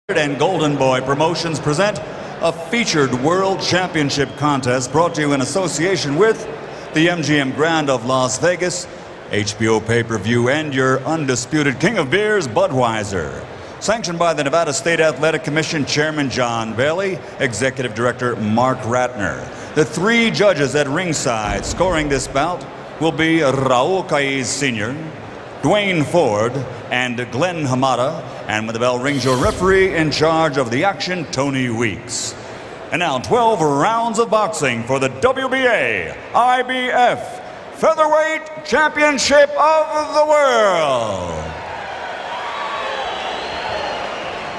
And Golden Boy Promotions present a featured World Championship contest brought to you in association with the MGM Grand of Las Vegas, HBO pay-per-view, and your undisputed king of beers, Budweiser. Sanctioned by the Nevada State Athletic Commission Chairman John Bailey, Executive Director Mark Ratner. The three judges at ringside scoring this bout will be Raul Caiz Sr., Dwayne Ford, and Glenn Hamada. And when the bell rings, your referee in charge of the action, Tony Weeks. And now 12 rounds of boxing for the WBA IBF Featherweight Championship of the World.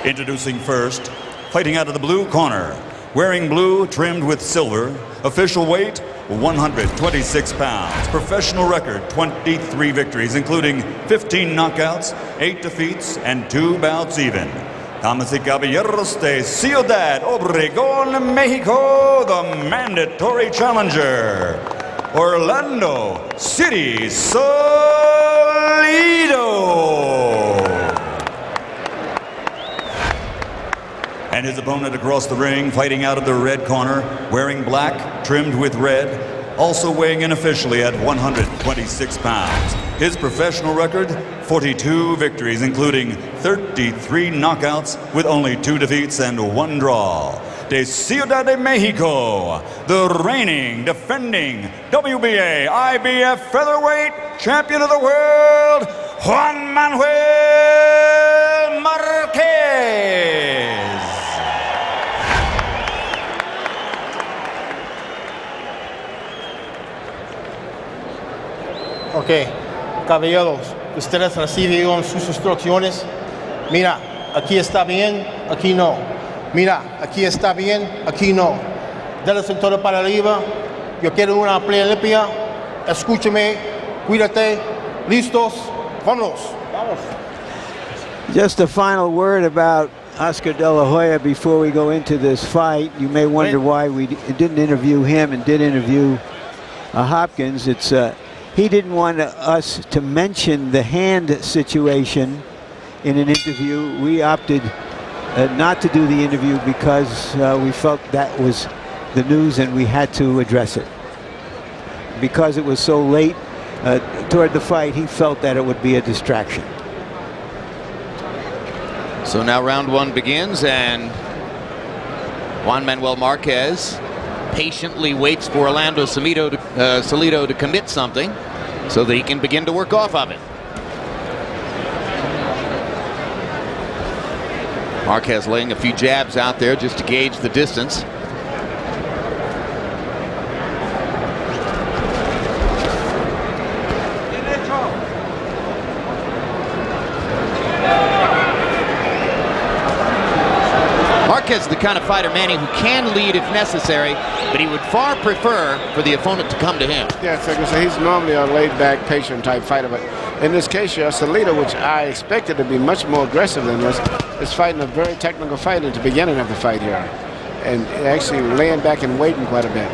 Introducing first, fighting out of the blue corner, wearing blue trimmed with silver, official weight 126 pounds, professional record 23 victories, including 15 knockouts, 8 defeats, and 2 bouts even. Damas y caballeros de Ciudad Obregón, Mexico, the mandatory challenger, Orlando City Salido. And his opponent across the ring, fighting out of the red corner, wearing black, trimmed with red, also weighing in officially at 126 pounds. His professional record, 42 victories, including 33 knockouts, with only 2 defeats and 1 draw. De Ciudad de Mexico, the reigning, defending WBA IBF Featherweight Champion of the World, Juan Manuel Marquez. Ok, caballeros, ustedes recibieron sus instrucciones. Mira, aquí está bien, aquí no. Mira, aquí está bien, aquí no. Dale el cinturón para arriba. Yo quiero una pelea limpia. Escúchame, cuídate. Listos, vámonos. Vamos. Just a final word about Oscar De La Hoya before we go into this fight. You may wonder why we didn't interview him and did interview Hopkins. It's he didn't want us to mention the hand situation in an interview. We opted not to do the interview because we felt that was the news and we had to address it. Because it was so late toward the fight, he felt that it would be a distraction. So now round 1 begins, and Juan Manuel Marquez patiently waits for Orlando Salido to commit something so that he can begin to work off of it. Marquez laying a few jabs out there just to gauge the distance. Marquez is the kind of fighter, Manny, who can lead if necessary, but he would far prefer for the opponent to come to him. Yeah, so he's normally a laid-back, patient-type fighter, but in this case here, Salido, which I expected to be much more aggressive than this, is fighting a very technical fight at the beginning of the fight here, and actually laying back and waiting quite a bit.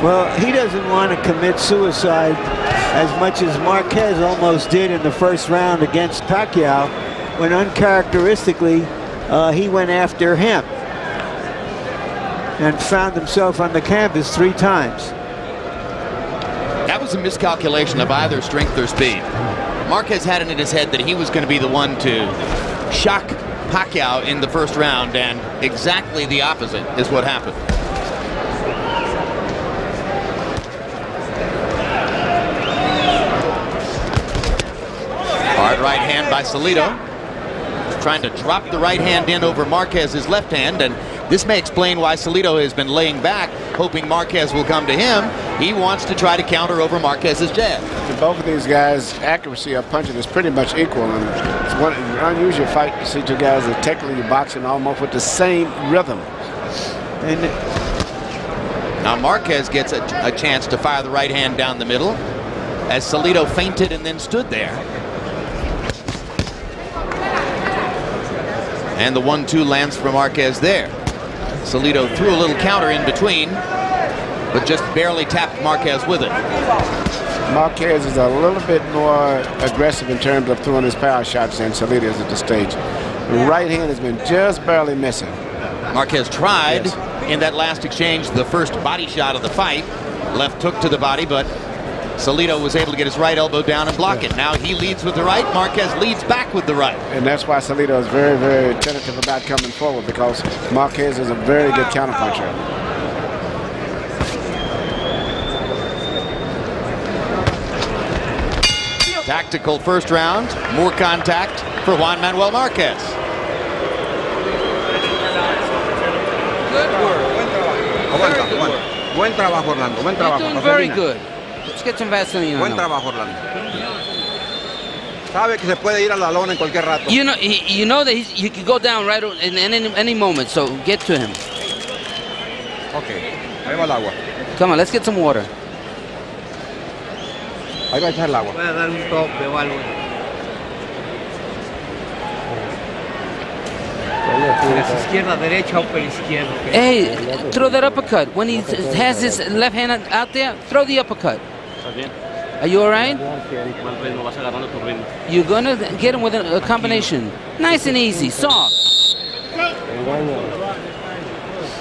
Well, he doesn't want to commit suicide as much as Marquez almost did in the first round against Pacquiao, when uncharacteristically he went after him and found himself on the canvas 3 times. That was a miscalculation of either strength or speed. Marquez had it in his head that he was going to be the one to shock Pacquiao in the first round, and exactly the opposite is what happened. Hard right hand by Salido. Trying to drop the right hand in over Marquez's left hand, and this may explain why Salido has been laying back, hoping Marquez will come to him. He wants to try to counter over Marquez's jab. Both of these guys' accuracy of punching is pretty much equal, and it's one unusual fight to see 2 guys that technically boxing almost with the same rhythm. And now Marquez gets a chance to fire the right hand down the middle as Salido feinted and then stood there. And the 1-2 lands for Marquez there. Salido threw a little counter in between, but just barely tapped Marquez with it. Marquez is a little bit more aggressive in terms of throwing his power shots than Salido is at this stage. The right hand has been just barely missing. Marquez tried in that last exchange the first body shot of the fight. Left hook to the body, but Salido was able to get his right elbow down and block it. Now he leads with the right. Marquez leads back with the right. And that's why Salido is very, very tentative about coming forward, because Marquez is a very good counterpuncher. Tactical first round. More contact for Juan Manuel Marquez. Good work. Buen trabajo, Orlando. Buen trabajo. You're doing very good. Let's get some Vaseline on Buen him. trabajo, Orlando. Sabe que se puede ir a la lona en cualquier rato. You know that he could go down right in any moment, so get to him. Ok, ahí va el agua. Come on, let's get some water. Ahí va a echar el agua. Voy a dar un tope o algo. Izquierda, derecha, upper izquierda. Hey, throw that uppercut. When he has his left hand out there, throw the uppercut. Are you all right? You're going to get him with a combination. Nice and easy, soft.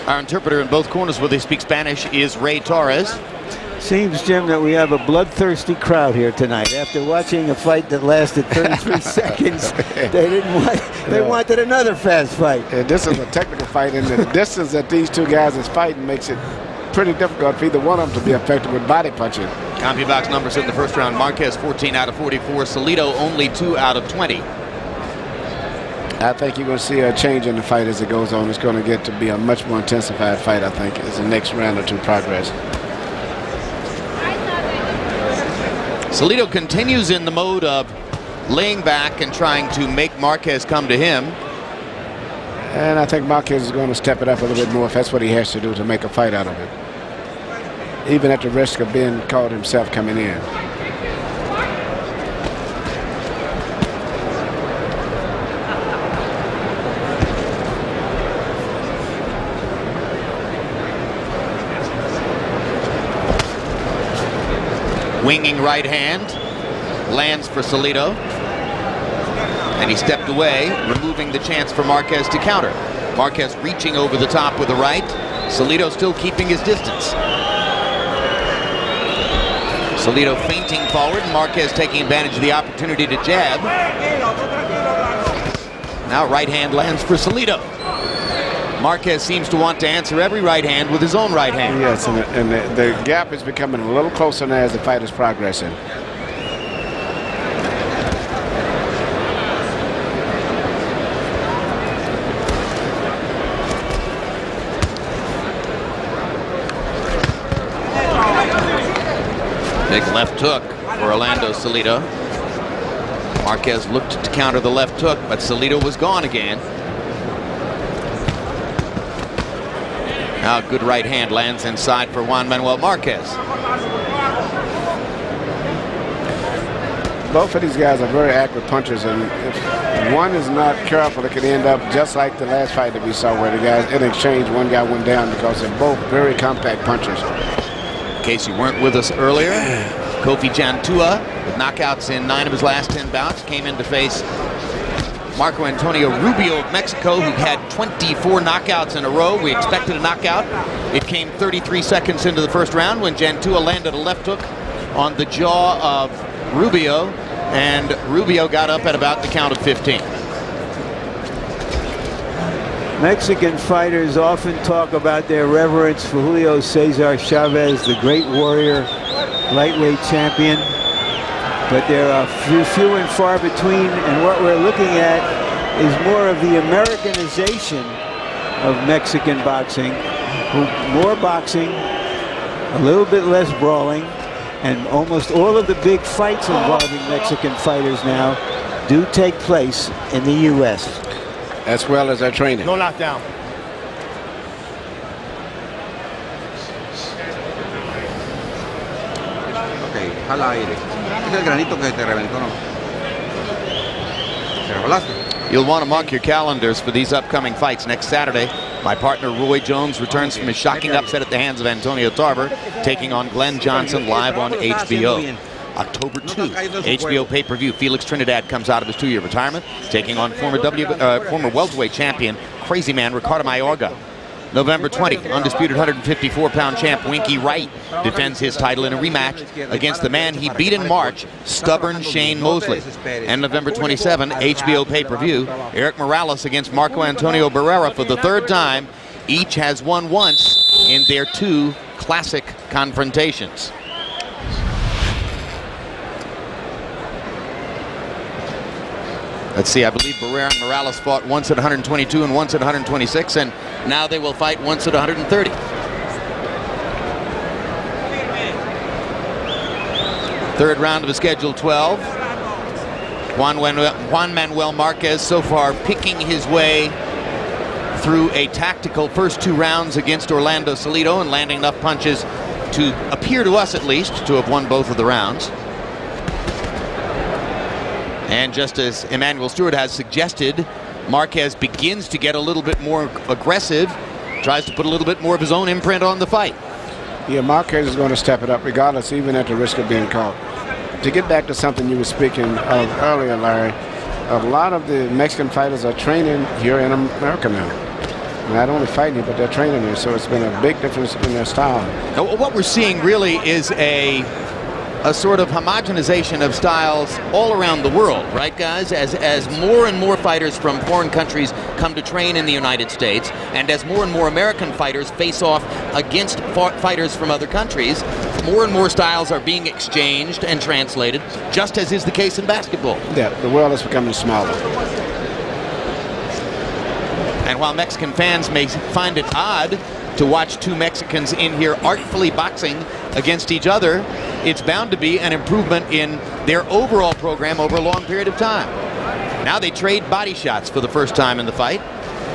Our interpreter in both corners where they speak Spanish is Ray Torres. Seems, Jim, that we have a bloodthirsty crowd here tonight. After watching a fight that lasted 33 seconds, they wanted another fast fight. And this is a technical fight, and the distance that these two guys is fighting makes it pretty difficult for either one of them to be effective with body punching. CompuBox numbers in the first round. Marquez 14 out of 44. Salido only 2 out of 20. I think you're going to see a change in the fight as it goes on. It's going to get to be a much more intensified fight, I think, as the next round or two progress. Salido continues in the mode of laying back and trying to make Marquez come to him. And I think Marquez is going to step it up a little bit more if that's what he has to do to make a fight out of it, even at the risk of being caught himself coming in. Winging right hand, lands for Salido. And he stepped away, removing the chance for Marquez to counter. Marquez reaching over the top with the right. Salido still keeping his distance. Salido feinting forward, Marquez taking advantage of the opportunity to jab. Now right hand lands for Salido. Marquez seems to want to answer every right hand with his own right hand. Yes, and the gap is becoming a little closer now as the fight is progressing. Big left hook for Orlando Salido. Marquez looked to counter the left hook, but Salido was gone again. Now a good right hand lands inside for Juan Manuel Marquez. Both of these guys are very accurate punchers, and if one is not careful, it could end up just like the last fight that we saw, where the guys in exchange, one guy went down because they're both very compact punchers. In case you weren't with us earlier, Kofi Jantua, with knockouts in 9 of his last 10 bouts, came in to face Marco Antonio Rubio of Mexico, who had 24 knockouts in a row. We expected a knockout. It came 33 seconds into the first round when Jantua landed a left hook on the jaw of Rubio, and Rubio got up at about the count of 15. Mexican fighters often talk about their reverence for Julio Cesar Chavez, the great warrior, lightweight champion. But there are few and far between, and what we're looking at is more of the Americanization of Mexican boxing. More boxing, a little bit less brawling, and almost all of the big fights involving Mexican fighters now do take place in the U.S. As well as their training. No knockdown. Ok, jala aire. Es el granito que te reventó, ¿no? ¿Te revelaste? You'll want to mark your calendars for these upcoming fights. Next Saturday, my partner Roy Jones returns from his shocking upset at the hands of Antonio Tarver, taking on Glenn Johnson live on HBO. October 2, HBO pay-per-view. Felix Trinidad comes out of his 2-year retirement, taking on former welterweight champion, crazy man, Ricardo Mayorga. November 20, undisputed 154-pound champ Winky Wright defends his title in a rematch against the man he beat in March, stubborn Shane Mosley. And November 27, HBO pay-per-view, Eric Morales against Marco Antonio Barrera for the 3rd time. Each has won once in their 2 classic confrontations. Let's see, I believe Barrera and Morales fought once at 122 and once at 126, and now they will fight once at 130. Third round of the schedule 12. Juan Manuel Marquez so far picking his way through a tactical first 2 rounds against Orlando Salido and landing enough punches to appear to us at least to have won both of the rounds. And just as Emmanuel Stewart has suggested, Marquez begins to get a little bit more aggressive, tries to put a little bit more of his own imprint on the fight. Yeah, Marquez is going to step it up regardless, even at the risk of being caught. To get back to something you were speaking of earlier, Larry, a lot of the Mexican fighters are training here in America now. Not only fighting here, but they're training here, so it's been a big difference in their style. Now, what we're seeing really is a sort of homogenization of styles all around the world, right, guys? As more and more fighters from foreign countries come to train in the United States, and as more and more American fighters face off against fighters from other countries, more and more styles are being exchanged and translated, just as is the case in basketball. Yeah, the world is becoming smaller. And while Mexican fans may find it odd to watch 2 Mexicans in here artfully boxing against each other, it's bound to be an improvement in their overall program over a long period of time. Now they trade body shots for the first time in the fight,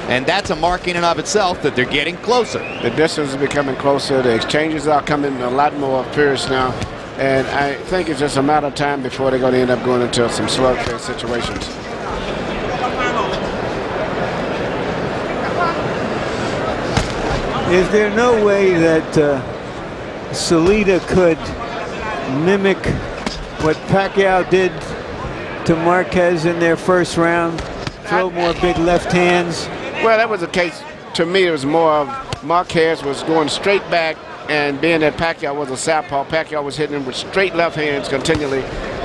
and that's a mark in and of itself that they're getting closer. The distance is becoming closer. The exchanges are coming a lot more fierce now, and I think it's just a matter of time before they're going to end up going into some slugfest situations. Is there no way that Salido could mimic what Pacquiao did to Marquez in their first round? Throw more big left hands? Well, that was the case. To me, it was more of Marquez was going straight back, and being that Pacquiao was a southpaw, Pacquiao was hitting him with straight left hands continually.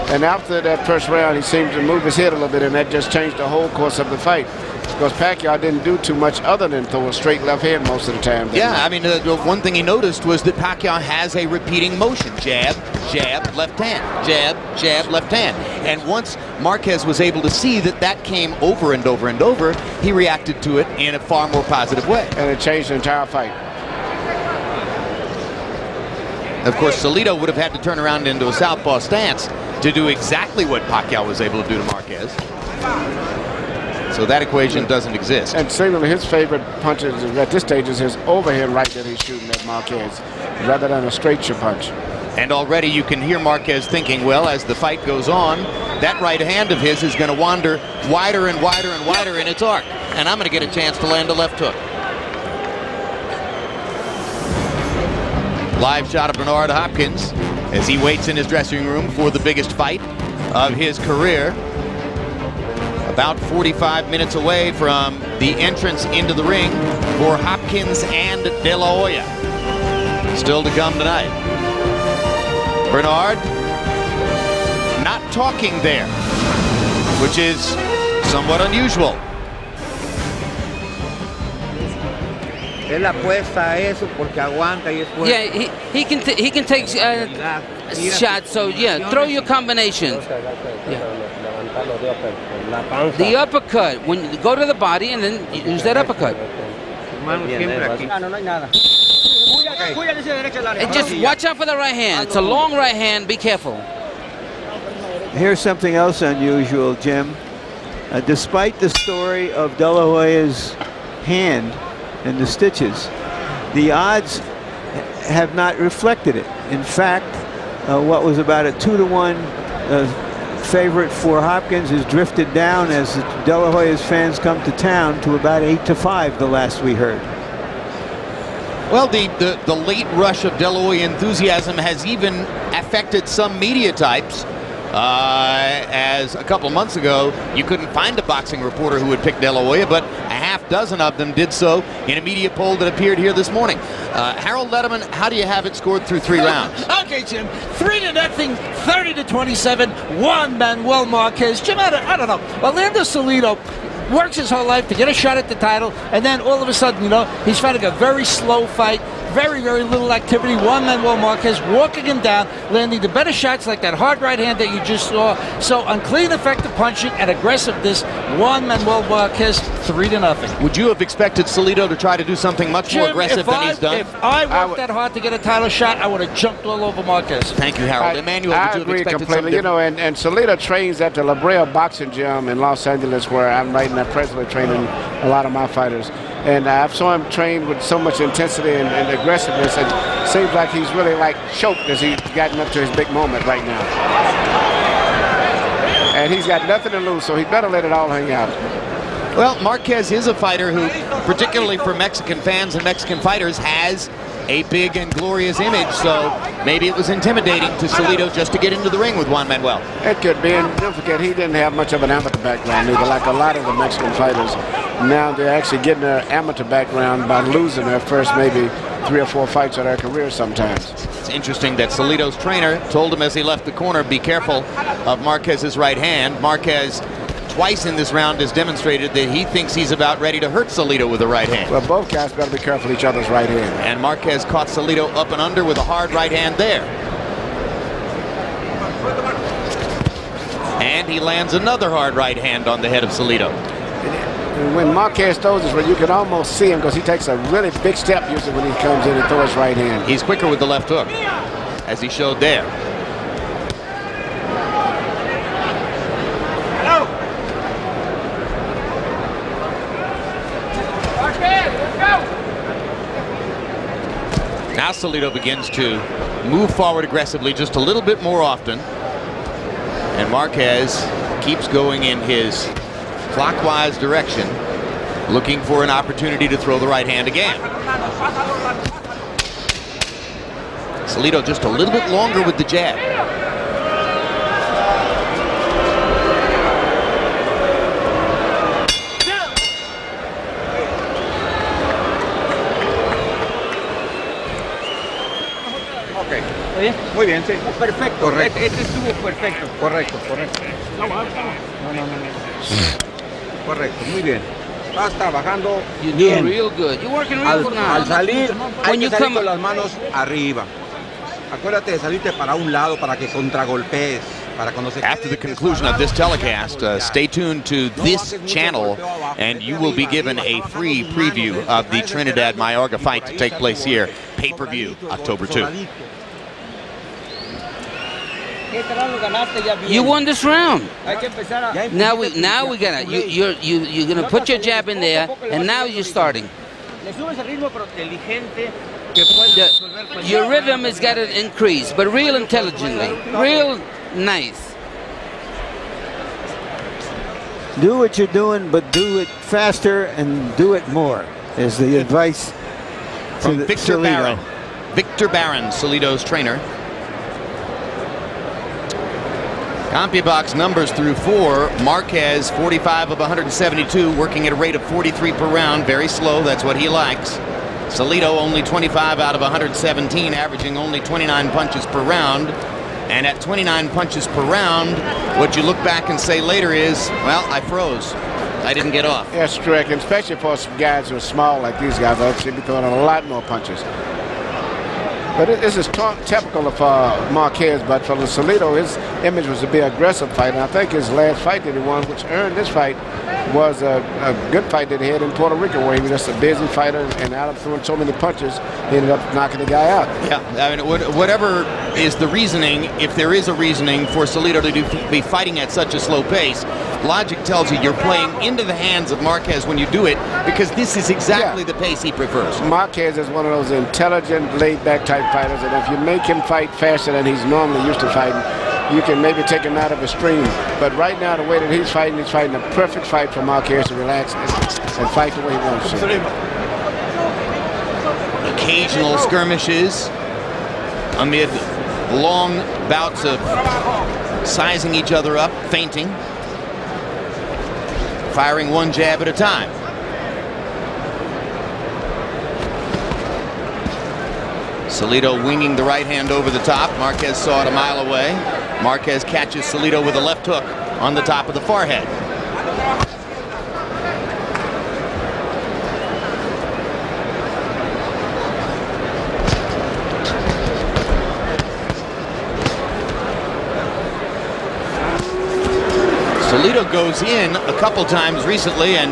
And after that first round, he seemed to move his head a little bit, and that just changed the whole course of the fight. Because Pacquiao didn't do too much other than throw a straight left hand most of the time. Yeah, I mean, the one thing he noticed was that Pacquiao has a repeating motion. Jab, jab, left hand. Jab, jab, left hand. And once Marquez was able to see that that came over and over and over, he reacted to it in a far more positive way. And it changed the entire fight. Of course, Salido would have had to turn around into a southpaw stance to do exactly what Pacquiao was able to do to Marquez. So that equation doesn't exist. And seemingly his favorite punches at this stage is his overhand right that he's shooting at Marquez, rather than a straight punch. And already you can hear Marquez thinking, well, as the fight goes on, that right hand of his is going to wander wider and wider and wider in its arc. And I'm going to get a chance to land a left hook. Live shot of Bernard Hopkins as he waits in his dressing room for the biggest fight of his career. About 45 minutes away from the entrance into the ring for Hopkins and De La Hoya. Still to come tonight. Bernard not talking there, which is somewhat unusual. Él apuesta a eso porque aguanta y es fuerte. Yeah, he can take shots. So yeah, throw your combination. Yeah. The uppercut. When you go to the body and then use that uppercut. And just watch out for the right hand. It's a long right hand. Be careful. Here's something else unusual, Jim. Despite the story of De La Hoya's hand and the stitches, the odds have not reflected it. In fact, what was about a 2-to-1 favorite for Hopkins has drifted down as De La Hoya's fans come to town to about 8-to-5 the last we heard. Well, the late rush of De La Hoya enthusiasm has even affected some media types. As a couple months ago, you couldn't find a boxing reporter who would pick De La Hoya, but a half dozen of them did so in a media poll that appeared here this morning. Harold Letterman, how do you have it scored through 3 rounds? Okay, Jim. 3-0, 30-27. Juan Manuel Marquez. Jim, I don't know. Orlando Salido works his whole life to get a shot at the title, and then all of a sudden, you know, he's fighting a very slow fight, very, very little activity. Juan Manuel Marquez walking him down, landing the better shots like that hard right hand that you just saw. So on clean, effective punching and aggressiveness, Juan Manuel Marquez 3-0. Would you have expected Salido to try to do something much more aggressive than he's done? If I worked that hard to get a title shot, I would have jumped all over Marquez. Thank you, Harold. Emmanuel, I agree completely. You know, and Salido trains at the La Brea Boxing Gym in Los Angeles, where I'm right now presently training a lot of my fighters. And I saw him train with so much intensity and aggressiveness. It seems like he's really like choked as he's gotten up to his big moment right now. And he's got nothing to lose, so he better let it all hang out. Well, Marquez is a fighter who, particularly for Mexican fans and Mexican fighters, has a big and glorious image, so maybe it was intimidating to Salido just to get into the ring with Juan Manuel. It could be, and don't forget, he didn't have much of an amateur background either, like a lot of the Mexican fighters. Now they're actually getting their amateur background by losing their first maybe 3 or 4 fights of their career sometimes. It's interesting that Salido's trainer told him as he left the corner, be careful of Marquez's right hand. Marquez twice in this round has demonstrated that he thinks he's about ready to hurt Salido with a right hand. Well, both guys better be careful of each other's right hand. And Marquez caught Salido up and under with a hard right hand there. And he lands another hard right hand on the head of Salido. And when Marquez throws this, you can almost see him because he takes a really big step usually when he comes in and throws his right hand. He's quicker with the left hook, as he showed there. Now Salido begins to move forward aggressively just a little bit more often. And Marquez keeps going in his clockwise direction, looking for an opportunity to throw the right hand again. Salido just a little bit longer with the jab. Muy bien, sí. Perfecto. Correcto. Este estuvo perfecto. Correcto, correcto. No. Correcto, muy bien. Vas trabajando You're bien. doing real good. You're working real good now. Al salir, hay When que you salir come con las manos arriba. Acuérdate de salirte para un lado para que contragolpees. After the conclusion of this telecast, stay tuned to this channel and you will be given a free preview of the Trinidad Mayorga fight to take place here, pay-per-view, October 2. You won this round. Now we gotta you're gonna put your jab in there, and now you're starting. Your rhythm has got to increase, but real intelligently, real nice. Do what you're doing, but do it faster and do it more, is the advice from Victor Barron. Victor Barron, Salido's trainer. CompuBox numbers through 4. Marquez 45 of 172, working at a rate of 43 per round, very slow, that's what he likes. Salido only 25 out of 117, averaging only 29 punches per round. And at 29 punches per round, what you look back and say later is, well, I froze. I didn't get off. That's correct, and especially for some guys who are small like these guys, I should be throwing a lot more punches. But this is typical of Marquez, but for Salido, his image was to be an aggressive fighter. And I think his last fight that he won, which earned this fight, was a good fight that he had in Puerto Rico, where he was just a busy fighter, and out of throwing so many punches, he ended up knocking the guy out. Yeah, I mean, whatever is the reasoning, if there is a reasoning for Salido to be fighting at such a slow pace, logic tells you you're playing into the hands of Marquez when you do it, because this is exactly the pace he prefers. Marquez is one of those intelligent, laid-back type fighters, and if you make him fight faster than he's normally used to fighting, you can maybe take him out of his stream. But right now, the way that he's fighting a perfect fight for Marquez to relax and fight the way he wants to. He occasional skirmishes amid long bouts of sizing each other up, feinting, firing one jab at a time. Salido winging the right hand over the top. Marquez saw it a mile away. Marquez catches Salido with a left hook on the top of the forehead. Salido goes in a couple times recently and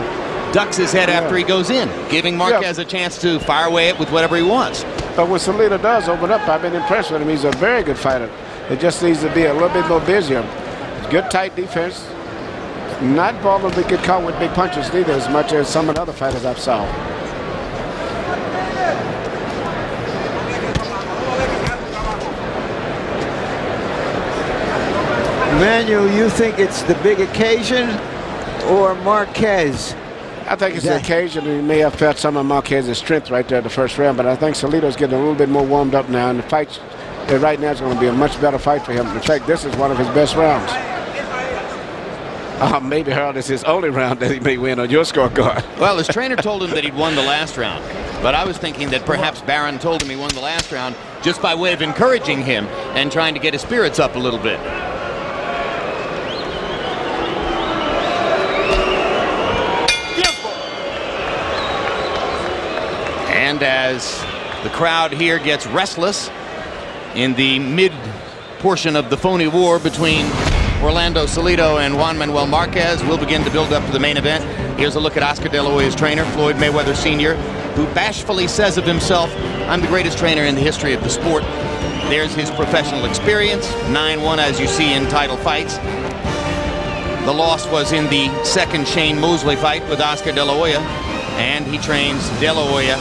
ducks his head after he goes in, giving Marquez a chance to fire away it with whatever he wants. But when Salido does open up, I've been impressed with him. He's a very good fighter. It just needs to be a little bit more busier. Good tight defense. Not vulnerable to get caught with big punches neither, as much as some of the other fighters I've saw. Manuel, you think it's the big occasion or Marquez? I think it's the occasion. He may have felt some of Marquez's strength right there in the first round, but I think Salido's getting a little bit more warmed up now, and the fight right now is going to be a much better fight for him. In fact, this is one of his best rounds. Maybe, Harold, it's his only round that he may win on your scorecard. Well, his trainer told him that he'd won the last round, but I was thinking that perhaps Barron told him he won the last round just by way of encouraging him and trying to get his spirits up a little bit. And as the crowd here gets restless in the mid portion of the phony war between Orlando Salido and Juan Manuel Marquez, we'll begin to build up to the main event. Here's a look at Oscar De La Hoya's trainer, Floyd Mayweather Sr., who bashfully says of himself, "I'm the greatest trainer in the history of the sport." There's his professional experience, 9-1 as you see in title fights. The loss was in the second Shane Mosley fight with Oscar De La Hoya, and he trains De La Hoya,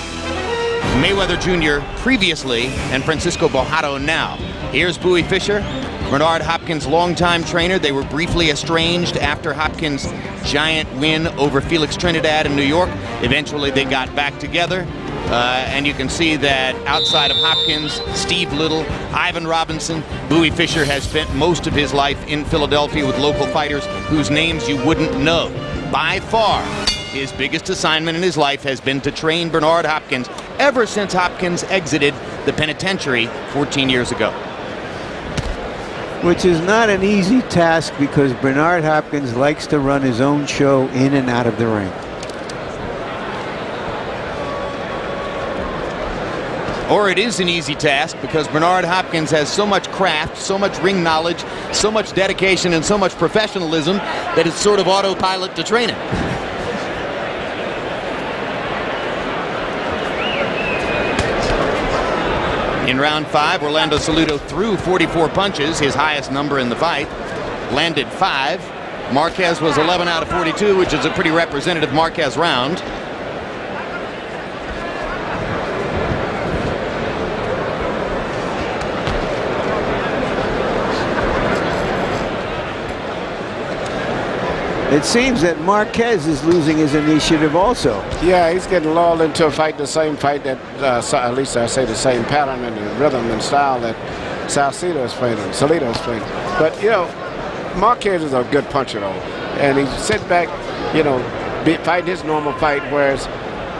Mayweather Jr. previously, and Francisco Bojado now. Here's Bowie Fischer, Bernard Hopkins' longtime trainer. They were briefly estranged after Hopkins' giant win over Felix Trinidad in New York. Eventually they got back together. And you can see that outside of Hopkins, Steve Little, Ivan Robinson, Bowie Fischer has spent most of his life in Philadelphia with local fighters whose names you wouldn't know. By far, his biggest assignment in his life has been to train Bernard Hopkins ever since Hopkins exited the penitentiary 14 years ago. Which is not an easy task because Bernard Hopkins likes to run his own show in and out of the ring. Or it is an easy task because Bernard Hopkins has so much craft, so much ring knowledge, so much dedication, and so much professionalism that it's sort of autopilot to train him. In round 5, Orlando Salido threw 44 punches, his highest number in the fight, landed 5. Marquez was 11 out of 42, which is a pretty representative Marquez round. It seems that Marquez is losing his initiative also. Yeah, he's getting lulled into a fight, the same fight that, at least I say the same pattern and the rhythm and style that Salido is playing. But, you know, Marquez is a good puncher, though. And he sits back, you know, fighting his normal fight, whereas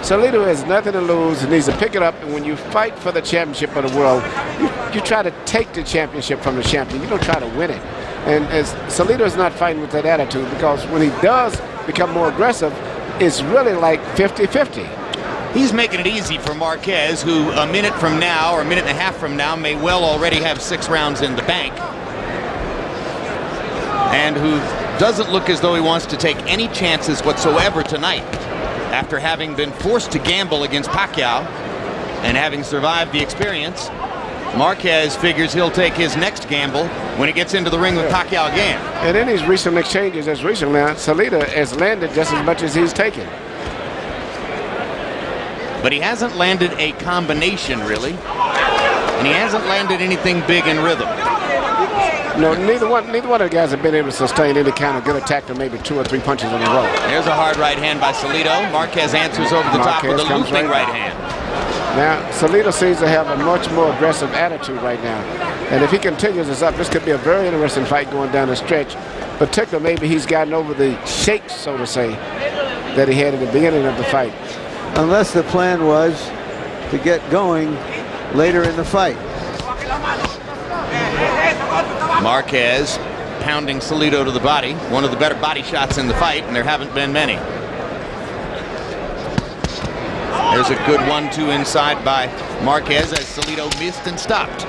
Salido has nothing to lose and needs to pick it up. And when you fight for the championship of the world, you try to take the championship from the champion. You don't try to win it. And as Salido is not fighting with that attitude, because when he does become more aggressive, it's really like 50-50. He's making it easy for Marquez, who a minute from now or a minute and a half from now may well already have 6 rounds in the bank, and who doesn't look as though he wants to take any chances whatsoever tonight after having been forced to gamble against Pacquiao and having survived the experience. Marquez figures he'll take his next gamble when he gets into the ring with Pacquiao again. And in these recent exchanges, as recently, Salido has landed just as much as he's taken. But he hasn't landed a combination, really. And he hasn't landed anything big in rhythm. No, neither one of the guys have been able to sustain any kind of good attack to maybe 2 or 3 punches in a row. There's a hard right hand by Salido. Marquez answers over the top with a looping right hand. Now, Salido seems to have a much more aggressive attitude right now. And if he continues this up, this could be a very interesting fight going down the stretch. Particularly, maybe he's gotten over the shakes, so to say, that he had at the beginning of the fight. Unless the plan was to get going later in the fight. Marquez pounding Salido to the body. One of the better body shots in the fight, and there haven't been many. There's a good 1-2 inside by Marquez as Salido missed and stopped.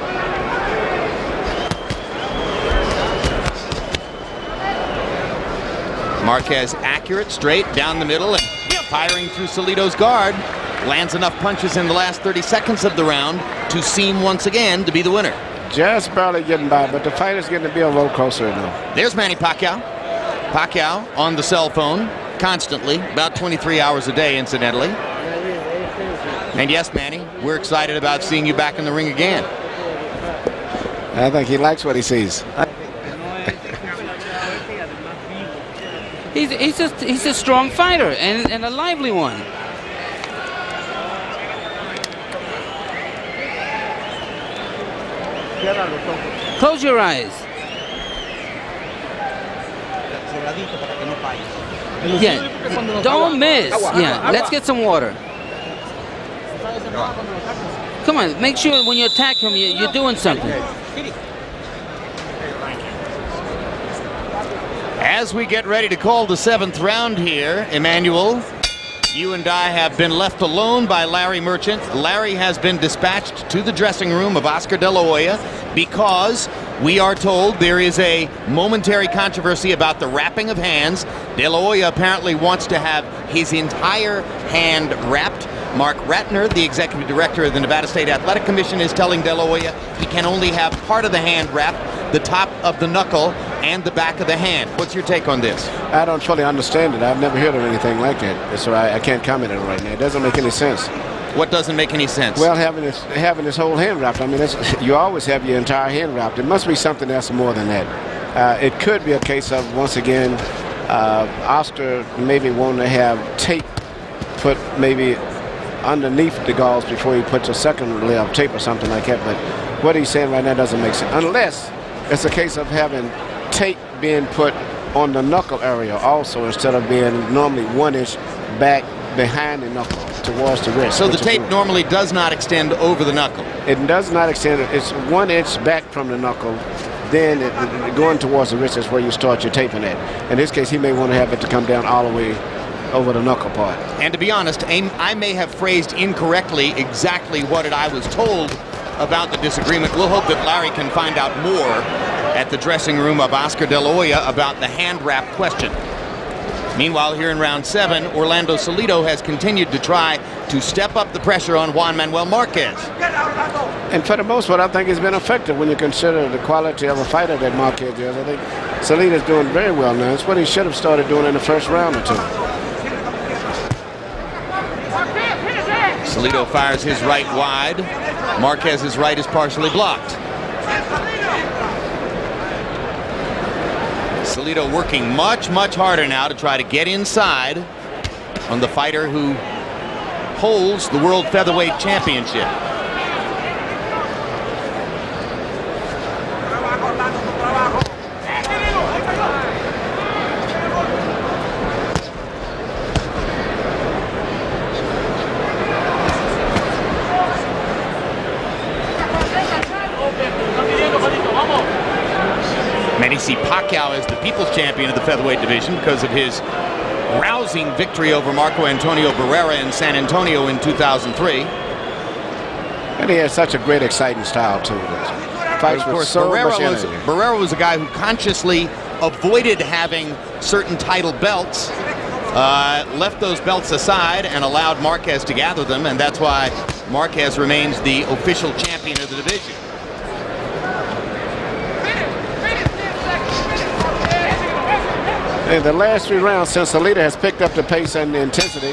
Marquez accurate, straight down the middle, and firing through Salido's guard. Lands enough punches in the last 30 seconds of the round to seem once again to be the winner. Just barely getting by, but the fight is getting to be a little closer now. There's Manny Pacquiao. Pacquiao on the cell phone constantly, about 23 hours a day, incidentally. And yes, Manny, we're excited about seeing you back in the ring again. I think he likes what he sees. He's a strong fighter and a lively one. Close your eyes. Yeah, don't miss. Yeah, let's get some water. Come on, make sure when you attack him, you're doing something. As we get ready to call the 7th round here, Emmanuel, you and I have been left alone by Larry Merchant. Larry has been dispatched to the dressing room of Oscar De La Hoya because we are told there is a momentary controversy about the wrapping of hands. De La Hoya apparently wants to have his entire hand wrapped. Mark Ratner, the executive director of the Nevada State Athletic Commission, is telling De La Hoya he can only have part of the hand wrapped, the top of the knuckle and the back of the hand. What's your take on this? I don't fully understand it. I've never heard of anything like that, so I can't comment on it right now. It doesn't make any sense. What doesn't make any sense? Well, having this whole hand wrapped, I mean, you always have your entire hand wrapped. It must be something else more than that. It could be a case of, once again, Oscar maybe wanting to have tape put maybe underneath the galls before he puts a second layer of tape or something like that. But what he's saying right now doesn't make sense. Unless it's a case of having tape being put on the knuckle area also, instead of being normally 1 inch back behind the knuckle towards the wrist. So the tape normally does not extend over the knuckle? It does not extend. It's 1 inch back from the knuckle. Then going towards the wrist is where you start your taping at. In this case, he may want to have it to come down all the way over the knuckle part. And to be honest, I may have phrased incorrectly exactly what I was told about the disagreement. We'll hope that Larry can find out more at the dressing room of Oscar De La Hoya about the hand wrap question. Meanwhile, here in round 7, Orlando Salido has continued to try to step up the pressure on Juan Manuel Marquez. And for the most part, I think it's been effective when you consider the quality of a fighter that Marquez is. I think Salido's doing very well now. It's what he should have started doing in the first round or two. Salido fires his right wide. Marquez's right is partially blocked. Salido working much harder now to try to get inside on the fighter who holds the World Featherweight Championship. Many see Pacquiao as the people's champion of the featherweight division because of his rousing victory over Marco Antonio Barrera in San Antonio in 2003. And he has such a great, exciting style, too. Fights with so much energy. Barrera was a guy who consciously avoided having certain title belts, left those belts aside and allowed Marquez to gather them, and that's why Marquez remains the official champion of the division. In the last 3 rounds, since Salido has picked up the pace and the intensity,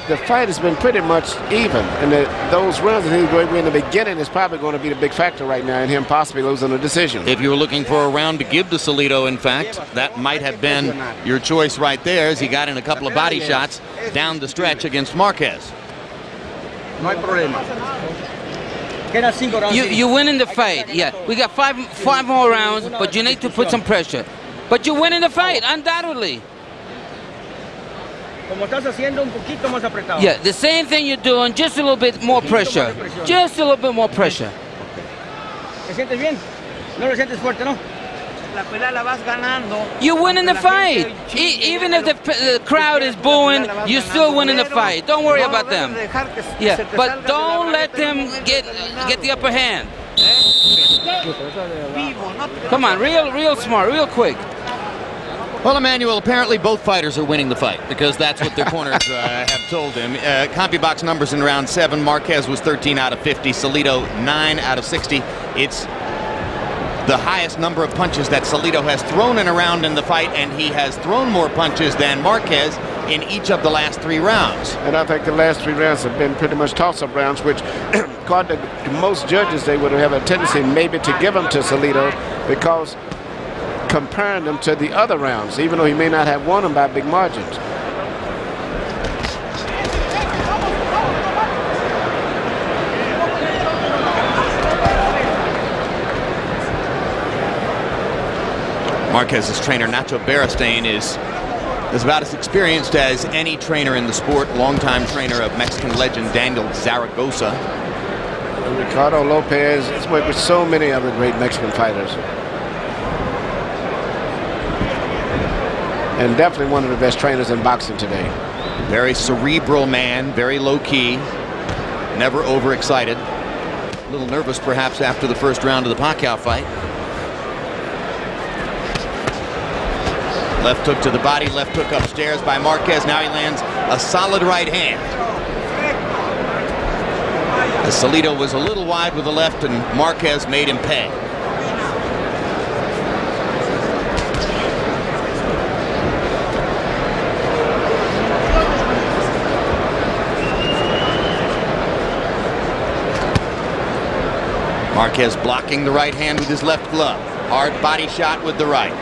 the fight has been pretty much even. And those rounds that he's going to be in the beginning is probably going to be the big factor right now in him possibly losing a decision. If you were looking for a round to give to Salido, in fact, that might have been your choice right there, as he got in a couple of body shots down the stretch against Marquez. No hay problema. You win in the fight. Yeah, we got five more rounds, but you need to put some pressure. But you win in the fight, undoubtedly. Yeah, the same thing you're doing, just a little bit more pressure. Just a little bit more pressure. You win in the fight. Even if the crowd is booing, you still win in the fight. Don't worry about them. Yeah, but don't let them get the upper hand. Come on, real smart, real quick. Well, Emmanuel, apparently both fighters are winning the fight, because that's what their corners have told him. CompuBox numbers in round 7, Marquez was 13 out of 50, Salido 9 out of 60. It's the highest number of punches that Salido has thrown in a round in the fight, and he has thrown more punches than Marquez in each of the last 3 rounds. And I think the last 3 rounds have been pretty much toss-up rounds, which according to most judges, they would have a tendency maybe to give them to Salido, because comparing them to the other rounds, even though he may not have won them by big margins. Marquez's trainer, Nacho Beristain, is about as experienced as any trainer in the sport, longtime trainer of Mexican legend Daniel Zaragoza. And Ricardo Lopez has worked with so many other great Mexican fighters. And definitely one of the best trainers in boxing today. Very cerebral man, very low-key, never overexcited. A little nervous perhaps after the first round of the Pacquiao fight. Left hook to the body, left hook upstairs by Marquez. Now he lands a solid right hand. As Salido was a little wide with the left, and Marquez made him pay. Marquez blocking the right hand with his left glove. Hard body shot with the right.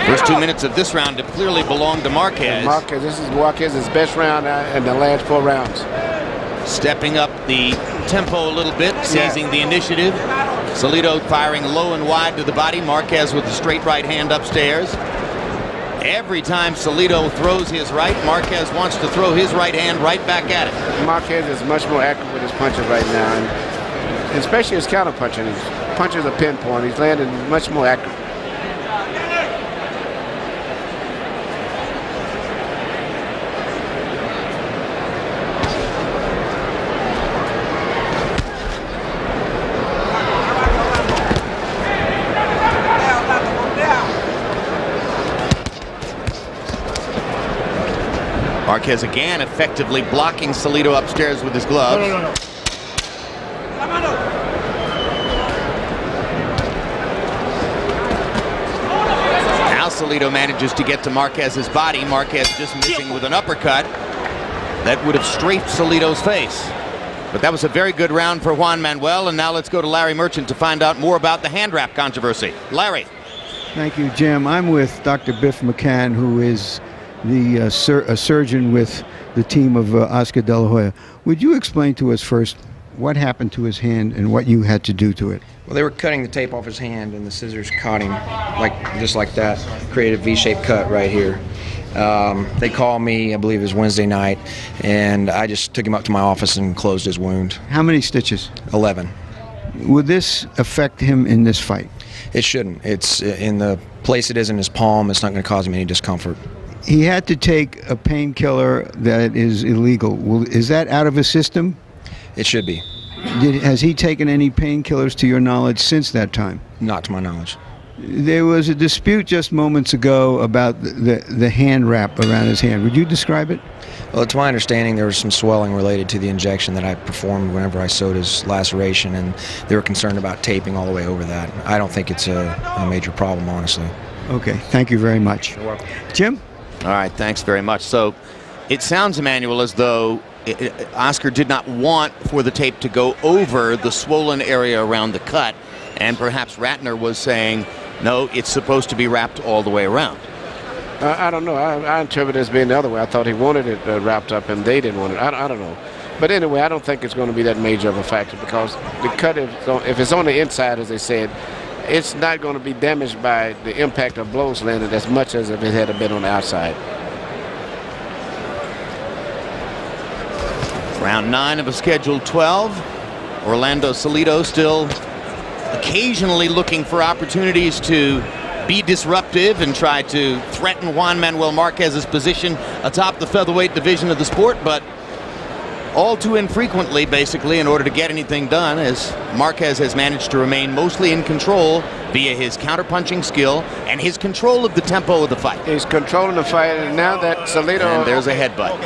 First 2 minutes of this round have clearly belonged to Marquez. Marquez, this is Marquez's best round in the last 4 rounds. Stepping up the tempo a little bit, seizing the initiative. Salido firing low and wide to the body. Marquez with the straight right hand upstairs. Every time Salido throws his right, Marquez wants to throw his right hand right back at it. Marquez is much more accurate with his punches right now, and especially his counter punching. His punches are pinpoint. He's landing much more accurate. Marquez again effectively blocking Salido upstairs with his gloves. Now Salido manages to get to Marquez's body. Marquez just missing with an uppercut that would have strafed Salido's face. But that was a very good round for Juan Manuel, and now let's go to Larry Merchant to find out more about the hand wrap controversy. Larry. Thank you, Jim. I'm with Dr. Biff McCann, who is the surgeon with the team of Oscar De La Hoya. Would you explain to us first what happened to his hand and what you had to do to it? Well, they were cutting the tape off his hand, and the scissors caught him just like that, created a V-shaped cut right here. They called me, I believe it was Wednesday night, and I just took him up to my office and closed his wound. How many stitches? 11. Would this affect him in this fight? It shouldn't. It's in the place it is in his palm. It's not going to cause him any discomfort. He had to take a painkiller that is illegal. Is that out of his system? It should be. Has he taken any painkillers to your knowledge since that time? Not to my knowledge. There was a dispute just moments ago about the hand wrap around his hand. Would you describe it? Well, to my understanding, there was some swelling related to the injection that I performed whenever I sewed his laceration, and they were concerned about taping all the way over that. I don't think it's a major problem, honestly. Okay, thank you very much. You're welcome. Jim? All right, thanks very much. So it sounds, Emmanuel, as though Oscar did not want for the tape to go over the swollen area around the cut, and perhaps Ratner was saying, no, it's supposed to be wrapped all the way around. I don't know. I interpret it as being the other way. I thought he wanted it wrapped up and they didn't want it. I don't know. But anyway, I don't think it's going to be that major of a factor because the cut, if it's on the inside, as they said, it's not going to be damaged by the impact of blows landed as much as if it had been on the outside. Round 9 of a scheduled 12. Orlando Salido still occasionally looking for opportunities to be disruptive and try to threaten Juan Manuel Marquez's position atop the featherweight division of the sport, but all too infrequently, basically, in order to get anything done, as Marquez has managed to remain mostly in control via his counterpunching skill and his control of the tempo of the fight. He's controlling the fight, and now that Salido... And there's a headbutt.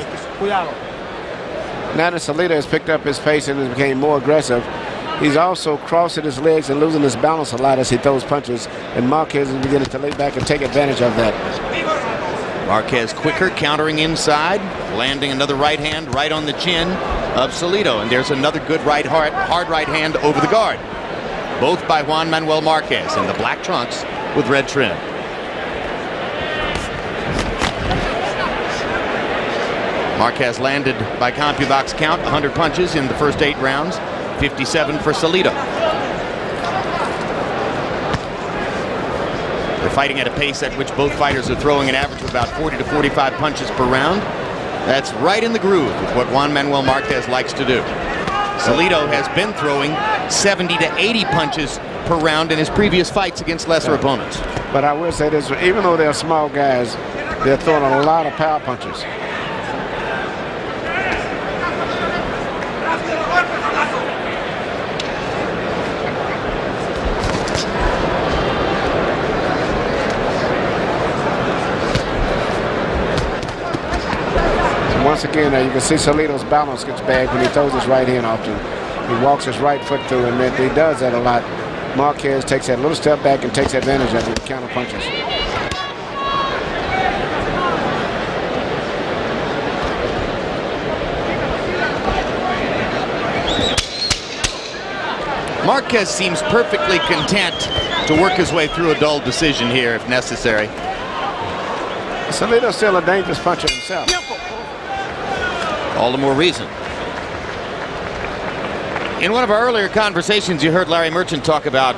Now that Salido has picked up his pace and has become more aggressive, he's also crossing his legs and losing his balance a lot as he throws punches, and Marquez is beginning to lay back and take advantage of that. Marquez quicker, countering inside, landing another right hand right on the chin of Salido, and there's another good hard right hand over the guard. Both by Juan Manuel Marquez in the black trunks with red trim. Marquez landed by CompuBox count 100 punches in the first 8 rounds, 57 for Salido. They're fighting at a pace at which both fighters are throwing an average of about 40 to 45 punches per round. That's right in the groove with what Juan Manuel Marquez likes to do. Salido has been throwing 70 to 80 punches per round in his previous fights against lesser opponents. But I will say this, even though they're small guys, they're throwing a lot of power punches. Once again, you can see Salido's balance gets bad when he throws his right hand often. He walks his right foot through, and he does that a lot. Marquez takes that little step back and takes advantage of it with counter punches. Marquez seems perfectly content to work his way through a dull decision here if necessary. Salido's still a dangerous puncher himself. All the more reason. In one of our earlier conversations, you heard Larry Merchant talk about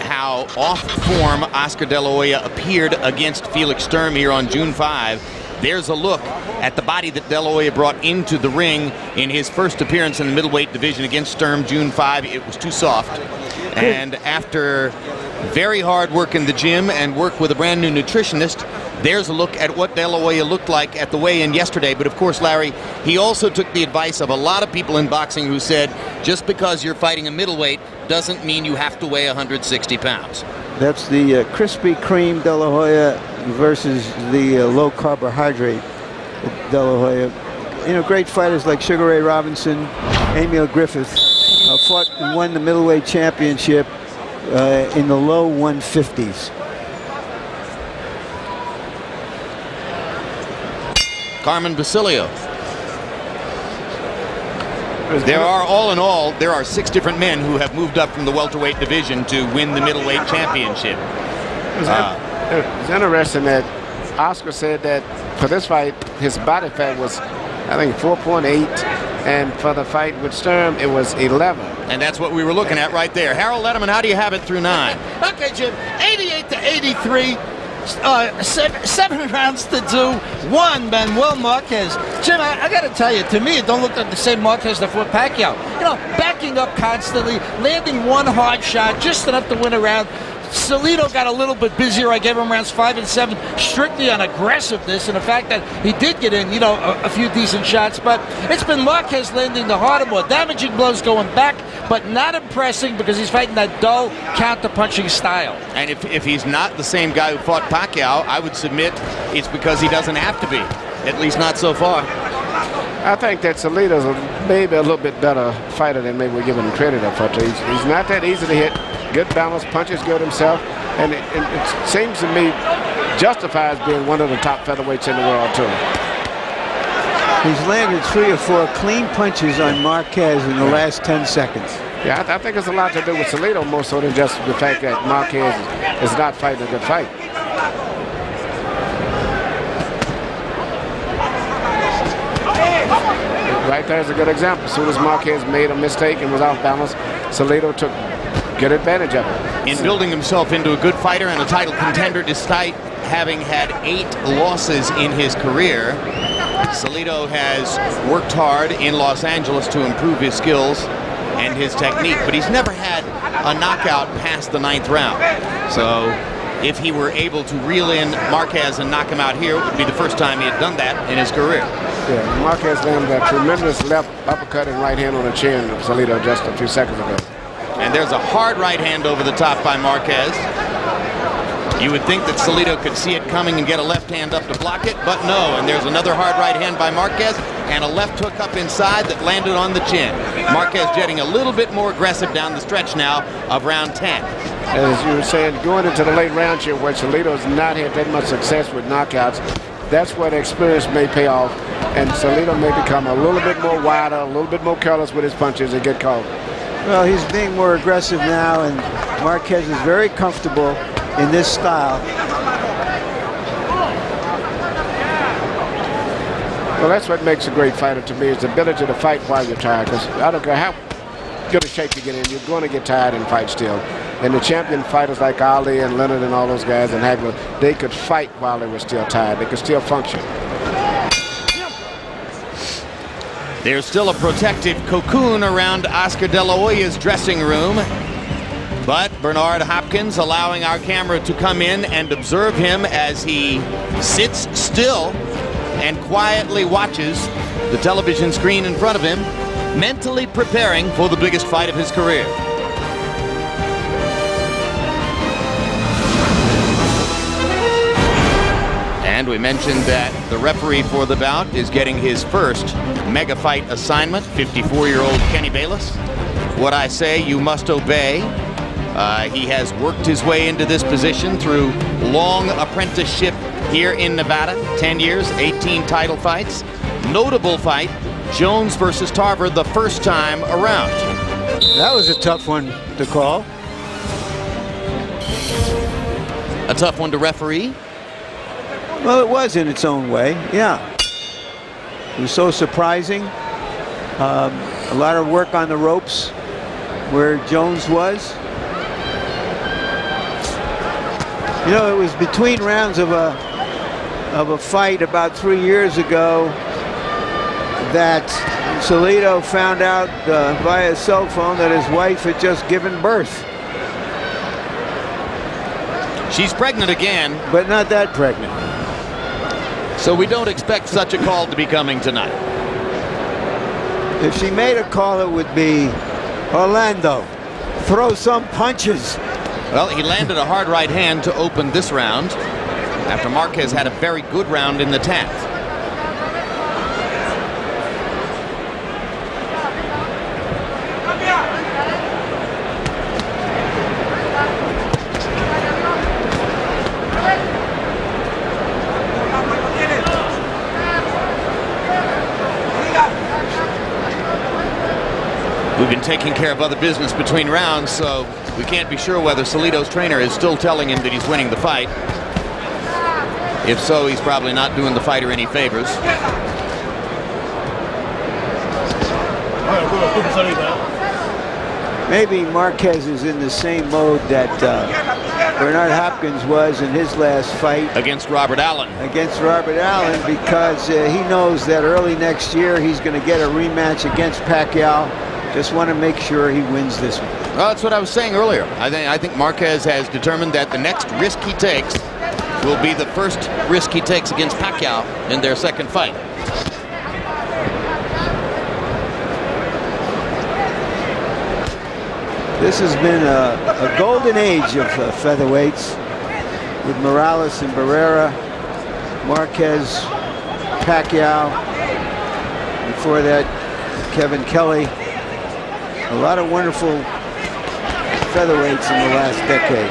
how off form Oscar De La Hoya appeared against Felix Sturm here on June 5. There's a look at the body that De La Hoya brought into the ring in his first appearance in the middleweight division against Sturm, June 5. It was too soft. And after very hard work in the gym and work with a brand new nutritionist, there's a look at what De La Hoya looked like at the weigh-in yesterday. But of course, Larry, he also took the advice of a lot of people in boxing who said, just because you're fighting a middleweight doesn't mean you have to weigh 160 pounds. That's the Krispy Kreme De La Hoya versus the low carbohydrate De La Hoya. You know, great fighters like Sugar Ray Robinson, Emil Griffith fought and won the middleweight championship in the low 150s. Carmen Basilio. There are, all in all, there are 6 different men who have moved up from the welterweight division to win the middleweight championship. It's interesting that Oscar said that for this fight, his body fat was, I think, 4.8, and for the fight with Sturm, it was 11. And that's what we were looking at right there. Harold Letterman, how do you have it through 9? Okay, Jim, 88 to 83. 7 rounds to do. Juan Manuel Marquez. Jim, I got to tell you, to me, it don't look like the same Marquez that fought Pacquiao. You know, backing up constantly, landing one hard shot, just enough to win a round. Salido got a little bit busier. I gave him rounds 5 and 7 strictly on aggressiveness and the fact that he did get in, a few decent shots. But it's been Marquez landing the harder, more damaging blows going back, but not impressing because he's fighting that dull counter-punching style. And if he's not the same guy who fought Pacquiao, I would submit it's because he doesn't have to be, at least not so far. I think that Salido's maybe a little bit better fighter than maybe we're giving him credit for. He's not that easy to hit. Good balance, punches good himself, and it seems to me justifies being one of the top featherweights in the world too. He's landed 3 or 4 clean punches on Marquez in the last 10 seconds. Yeah, I think it's a lot to do with Salido more so than just the fact that Marquez is not fighting a good fight. Right there's a good example. As soon as Marquez made a mistake and was off balance, Salido took good advantage of it. In building himself into a good fighter and a title contender despite having had 8 losses in his career, Salido has worked hard in Los Angeles to improve his skills and his technique, but he's never had a knockout past the 9th round. So if he were able to reel in Marquez and knock him out here, it would be the first time he had done that in his career. Yeah, Marquez landed a tremendous left uppercut and right hand on the chin of Salido just a few seconds ago. And there's a hard right hand over the top by Marquez. You would think that Salido could see it coming and get a left hand up to block it, but no. And there's another hard right hand by Marquez and a left hook up inside that landed on the chin. Marquez getting a little bit more aggressive down the stretch now of round 10. As you were saying, going into the late rounds here where Salido's not had that much success with knockouts, that's where the experience may pay off. And Salido may become a little bit more wider, a little bit more careless with his punches and get caught. Well, he's being more aggressive now, and Marquez is very comfortable in this style. Well, that's what makes a great fighter to me, is the ability to fight while you're tired. Because I don't care how good a shape you get in, you're going to get tired and fight still. And the champion fighters like Ali and Leonard and all those guys and Hagler, they could fight while they were still tired. They could still function. There's still a protective cocoon around Oscar De La Hoya's dressing room, but Bernard Hopkins allowing our camera to come in and observe him as he sits still and quietly watches the television screen in front of him, mentally preparing for the biggest fight of his career. And we mentioned that the referee for the bout is getting his first mega fight assignment, 54-year-old Kenny Bayless. What I say, you must obey. He has worked his way into this position through long apprenticeship here in Nevada, 10 years, 18 title fights. Notable fight, Jones versus Tarver, the first time around. That was a tough one to call. A tough one to referee? Well, it was in its own way, yeah. It was so surprising. A lot of work on the ropes where Jones was. You know, it was between rounds of a fight about 3 years ago that Salido found out via cell phone that his wife had just given birth. She's pregnant again. But not that pregnant. So we don't expect such a call to be coming tonight. If she made a call, it would be, Orlando, throw some punches. Well, he landed a hard right hand to open this round after Marquez had a very good round in the 10th. We've been taking care of other business between rounds, so we can't be sure whether Salido's trainer is still telling him that he's winning the fight. If so, he's probably not doing the fighter any favors. Maybe Marquez is in the same mode that Bernard Hopkins was in his last fight. Against Robert Allen. Against Robert Allen, because he knows that early next year he's going to get a rematch against Pacquiao. Just want to make sure he wins this one. Well, that's what I was saying earlier. I think Marquez has determined that the next risk he takes will be the first risk he takes against Pacquiao in their second fight. This has been a golden age of featherweights with Morales and Barrera, Marquez, Pacquiao. Before that, Kevin Kelly. A lot of wonderful featherweights in the last decade.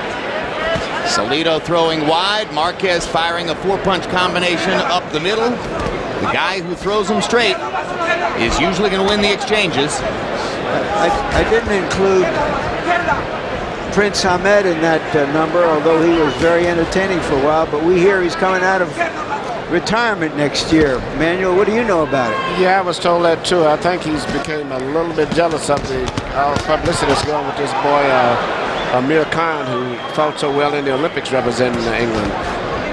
Salido throwing wide, Marquez firing a four-punch combination up the middle. The guy who throws them straight is usually going to win the exchanges. I didn't include Prince Hamed in that number, although he was very entertaining for a while, but we hear he's coming out of retirement next year. Manuel, what do you know about it? Yeah, I was told that too. I think he's became a little bit jealous of the publicity that's going with this boy, Amir Khan, who fought so well in the Olympics representing England.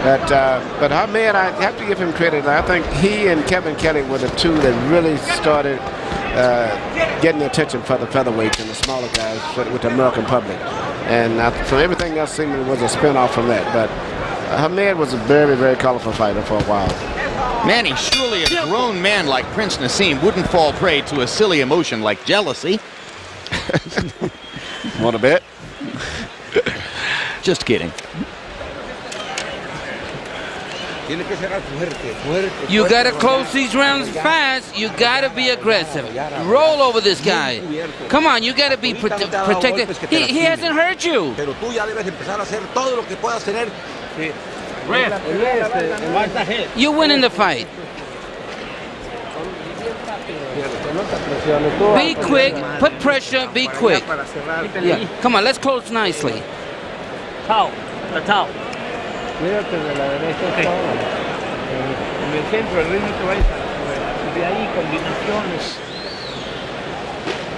But Hamed, I have to give him credit. I think he and Kevin Kelly were the two that really started getting the attention for the featherweights and the smaller guys with the American public. And from everything else, seemingly was a spin-off from that. But Hamed was a very, very colorful fighter for a while. Manny, surely a grown man like Prince Nassim wouldn't fall prey to a silly emotion like jealousy. Want to bet? Just kidding. You got to close these rounds fast. You got to be aggressive. Roll over this guy. Come on, you got to be protected. He hasn't hurt you. You win in the fight. Be quick, put pressure, be quick. Yeah. Come on, let's close nicely. Cuídate de la derecha, okay. En el centro, el ritmo que vayas de ahí, combinaciones.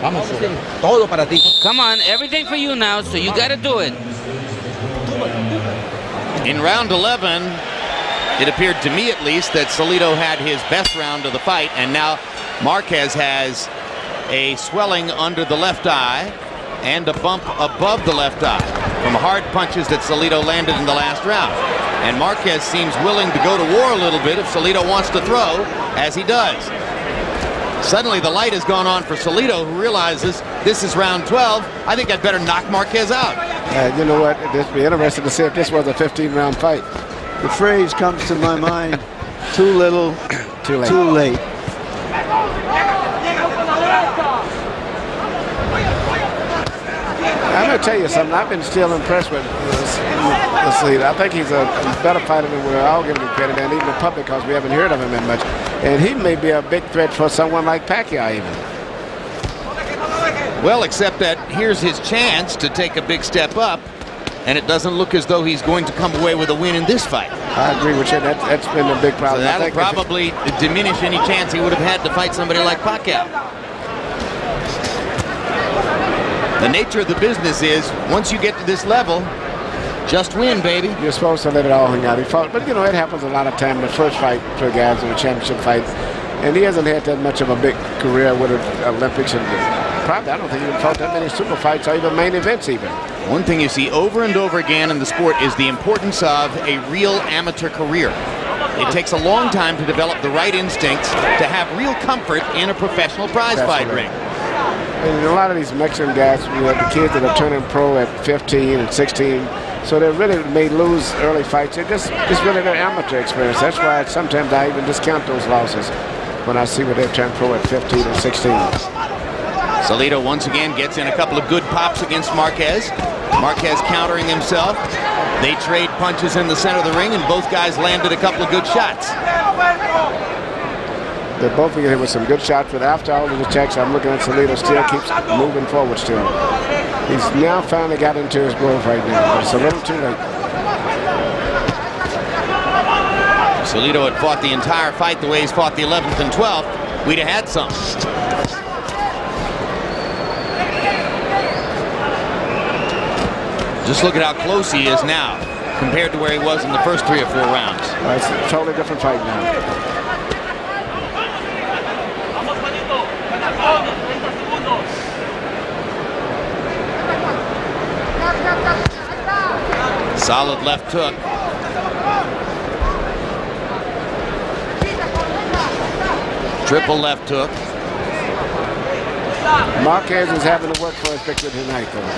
Vamos, todo para ti. Come on, everything for you now, so you got to do it. In round 11, it appeared to me at least that Salido had his best round of the fight, and now Marquez has a swelling under the left eye and a bump above the left eye from hard punches that Salido landed in the last round. And Marquez seems willing to go to war a little bit if Salido wants to throw, as he does. Suddenly the light has gone on for Salido, who realizes this is round 12. I think I'd better knock Marquez out. You know what? It'd be interesting to see if this was a 15-round fight. The phrase comes to my mind, too little, too late. Too late. I'm going to tell you something. I've been still impressed with Salido. I think he's a better fighter than we're all giving him credit, and even the public, because we haven't heard of him that much. And he may be a big threat for someone like Pacquiao even. Well, except that here's his chance to take a big step up, and it doesn't look as though he's going to come away with a win in this fight. I agree with you. That's been a big problem. So that'll probably diminish any chance he would have had to fight somebody like Pacquiao. The nature of the business is, once you get to this level, just win, baby. You're supposed to let it all hang out. He fought, but you know, it happens a lot of time. The first fight for guys in a championship fight, and he hasn't had that much of a big career with the Olympics, and probably I don't think he even fought that many super fights or even main events even. One thing you see over and over again in the sport is the importance of a real amateur career. It takes a long time to develop the right instincts to have real comfort in a professional prize fight ring. And a lot of these Mexican guys, we have the kids that are turning pro at 15 and 16, so they really may lose early fights. It's really their amateur experience. That's why sometimes I even discount those losses when I see what they turn pro at 15 and 16. Salido once again gets in a couple of good pops against Marquez. Marquez countering himself. They trade punches in the center of the ring, and both guys landed a couple of good shots. They're both hit with some good shots, but after all of the checks, I'm looking at Salido still keeps moving forward still. He's now finally got into his groove right now, but it's a little too late. Salido had fought the entire fight the way he's fought the 11th and 12th. We'd have had some. Just look at how close he is now compared to where he was in the first 3 or 4 rounds. It's a totally different fight now. Solid left hook. Triple left hook. Marquez is having to work for his victory tonight, though.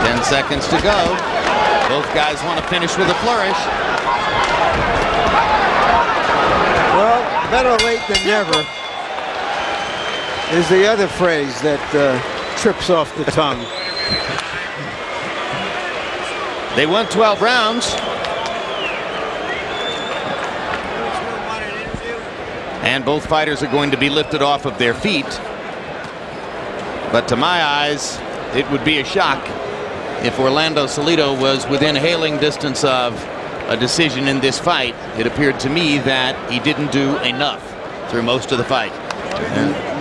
10 seconds to go. Both guys want to finish with a flourish. Well, better late than never is the other phrase that trips off the tongue. They went 12 rounds. And both fighters are going to be lifted off of their feet. But to my eyes, it would be a shock if Orlando Salido was within hailing distance of a decision in this fight. It appeared to me that he didn't do enough through most of the fight.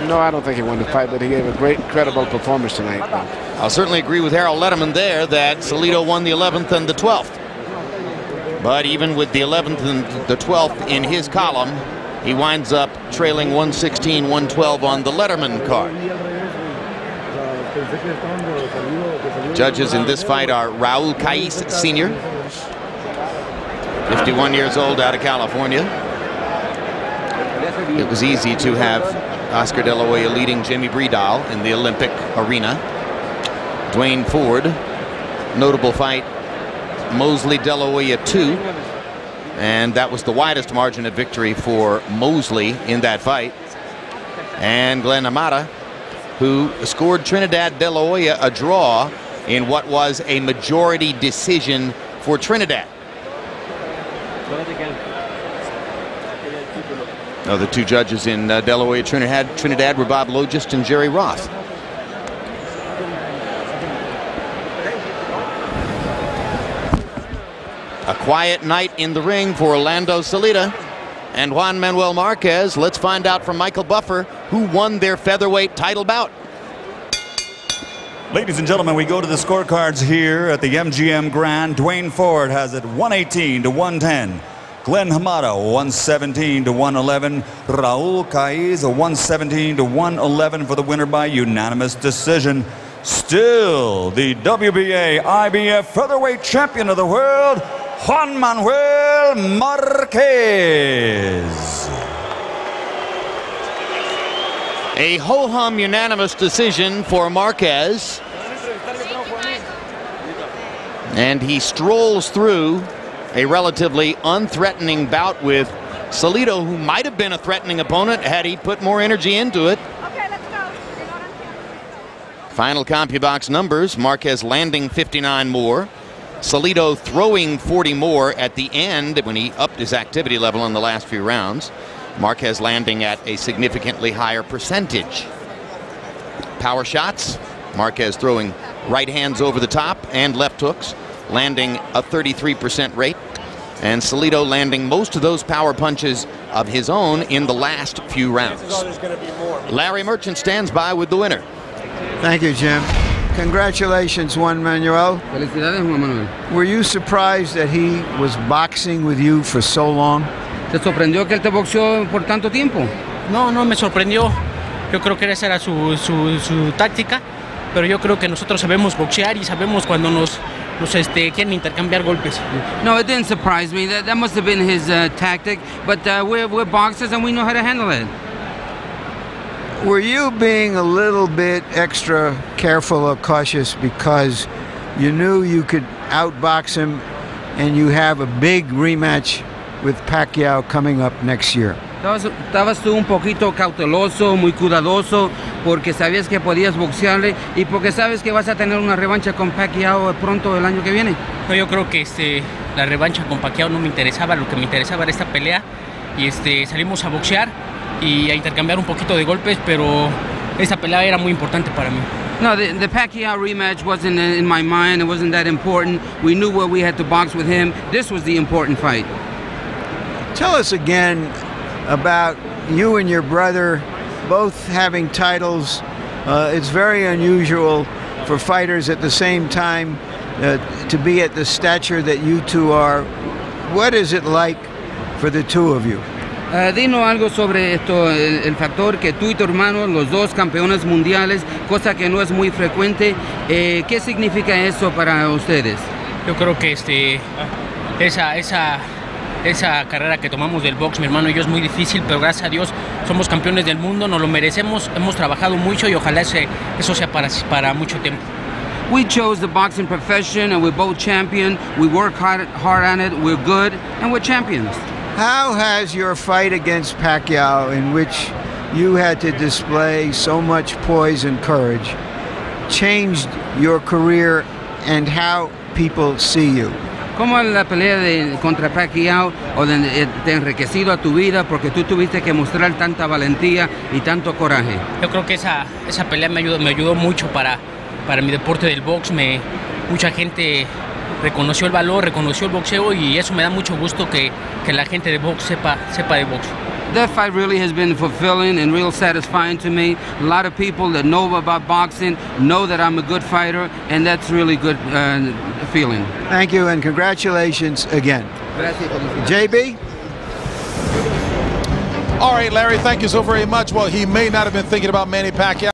No, I don't think he won the fight, but he gave a great, credible performance tonight. I'll certainly agree with Harold Letterman there that Salido won the 11th and the 12th. But even with the 11th and the 12th in his column, he winds up trailing 116-112 on the Letterman card. Judges in this fight are Raul Caiz Sr., 51 years old, out of California. It was easy to have Oscar De La Hoya leading Jimmy Bredal in the Olympic arena. Dwayne Ford, notable fight, Mosley De La Hoya 2. And that was the widest margin of victory for Mosley in that fight. And Glenn Amata, who scored Trinidad De La Hoya a draw in what was a majority decision for Trinidad. The two judges in De La Hoya Trinidad were Bob Logist and Jerry Roth. A quiet night in the ring for Orlando Salido and Juan Manuel Marquez. Let's find out from Michael Buffer who won their featherweight title bout. Ladies and gentlemen, we go to the scorecards here at the MGM Grand. Dwayne Ford has it 118-110. Glenn Hamada 117-111. Raul Caiz 117-111 for the winner by unanimous decision. Still the WBA IBF featherweight champion of the world, Juan Manuel Marquez. A ho-hum unanimous decision for Marquez. And he strolls through a relatively unthreatening bout with Salido, who might have been a threatening opponent had he put more energy into it. Okay, let's go. Final CompuBox numbers: Marquez landing 59 more, Salido throwing 40 more at the end when he upped his activity level in the last few rounds. Marquez landing at a significantly higher percentage. Power shots: Marquez throwing right hands over the top and left hooks, landing a 33% rate, and Salido landing most of those power punches of his own in the last few rounds. Larry Merchant stands by with the winner. Thank you, Jim. Congratulations, Juan Manuel. Felicidades, Juan Manuel. Were you surprised that he was boxing with you for so long? ¿Te sorprendió que él te boxeó por tanto tiempo? No, no me sorprendió. Yo creo que esa era su táctica, pero yo creo que nosotros sabemos boxear y sabemos cuando nos quieren intercambiar golpes. No, it didn't surprise me. That must have been his tactic, but we're boxers and we know how to handle it. Were you being a little bit extra careful or cautious because you knew you could outbox him and you have a big rematch with Pacquiao coming up next year? Estabas tú un poquito cauteloso, muy cuidadoso, porque sabías que podías boxearle y porque sabes que vas a tener una revancha con Pacquiao pronto el año que viene. No, yo creo que la revancha con Pacquiao no me interesaba, lo que me interesaba era esta pelea y salimos a boxear y a intercambiar un poquito de golpes, pero esta pelea era muy importante para mí. No, the Pacquiao rematch wasn't in my mind. It wasn't that important. We knew where we had to box with him. This was the important fight. Tell us again about you and your brother both having titles. It's very unusual for fighters at the same time to be at the stature that you two are. What is it like for the two of you? Dinos algo sobre esto, el factor que tú y tu hermano, los dos campeones mundiales, cosa que no es muy frecuente. ¿Qué significa eso para ustedes? Yo creo que esa carrera que tomamos del box, mi hermano y yo, es muy difícil, pero gracias a Dios somos campeones del mundo, nos lo merecemos, hemos trabajado mucho y ojalá eso sea para mucho tiempo. We chose the boxing profession and we're both champion. We work hard on it, we're good, and we're champions. How has your fight against Pacquiao, in which you had to display so much poise and courage, changed your career and how people see you? ¿Cómo la pelea contra Pacquiao te ha enriquecido a tu vida porque tú tuviste que mostrar tanta valentía y tanto coraje? Yo creo que esa pelea me ayudó mucho para mi deporte del box. Mucha gente reconoció el valor, reconoció el boxeo y eso me da mucho gusto que la gente de box sepa de box. That fight really has been fulfilling and real satisfying to me. A lot of people that know about boxing know that I'm a good fighter, and that's really good feeling. Thank you, and congratulations again. JB? All right, Larry, thank you so very much. Well, he may not have been thinking about Manny Pacquiao.